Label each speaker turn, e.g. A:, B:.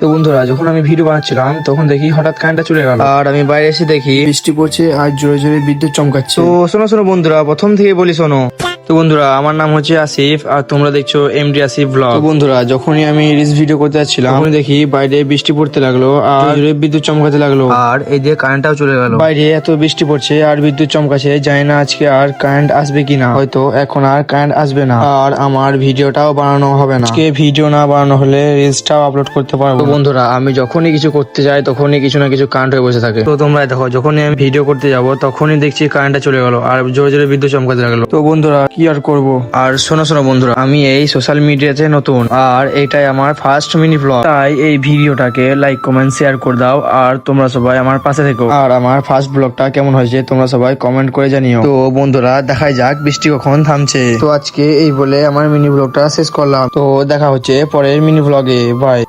A: তো বন্ধুরা, যখন আমি ভিডিও বানাচ্ছিলাম তখন দেখি হঠাৎ কারেন্টটা চলে গেল, আর আমি বাইরে এসে দেখি বৃষ্টি পড়ছে আর জোরে জোরে বিদ্যুৎ চমকাচ্ছে। তো শোনো শোনো বন্ধুরা, প্রথম থেকে বলি শোনো। তো বন্ধুরা, আমার নাম হচ্ছে আসিফ আর তোমরা দেখছো এমডি আসিফ ব্লগ। তো বন্ধুরা, যখনই আমি রিলস ভিডিও করতে যাচ্ছিলাম তখন দেখি বাইরে বৃষ্টি পড়তে লাগলো আর জোরে বিদ্যুৎ চমকাতে লাগলো, আর এই দিয়ে কারেন্টটাও চলে গেল। বাইরে এত বৃষ্টি পড়ছে আর বিদ্যুৎ চমকাচ্ছে, জানি না আজকে আর কারেন্ট আসবে কিনা। হয়তো এখন আর কারেন্ট আসবে না আর আমার ভিডিওটাও বানানো হবে না। আজকে ভিডিও না বানানো হলে রিলসটাও আপলোড করতে পারবো। তো বন্ধুরা, আমি যখনই কিছু করতে যাই তখনই কিছু না কিছু কারেন্ট হয়ে বসে থাকে। তো তোমরা দেখো, যখনই আমি ভিডিও করতে যাব তখনই দেখছি কারেন্টটা চলে গেল আর জোরে জোরে বিদ্যুৎ চমকাতে লাগলো। তো বন্ধুরা, কি আর করব। আর শোনো শোনো বন্ধুরা, আমি এই সোশ্যাল মিডিয়াতে নতুন আর এটাই আমার ফার্স্ট মিনি ব্লগ, তাই এই ভিডিওটাকে লাইক কমেন্ট শেয়ার করে দাও আর তোমরা সবাই আমার পাশে থেকো। আর আমার ফার্স্ট ব্লগটা কেমন হয়েছে তোমরা সবাই কমেন্ট করে জানিও। তো বন্ধুরা, দেখাই যাক বৃষ্টি কখন থামছে। তো আজকে এই বলে আমার মিনি ব্লগটা শেষ করলাম। তো দেখা হচ্ছে পরের মিনি ব্লগে। বাই।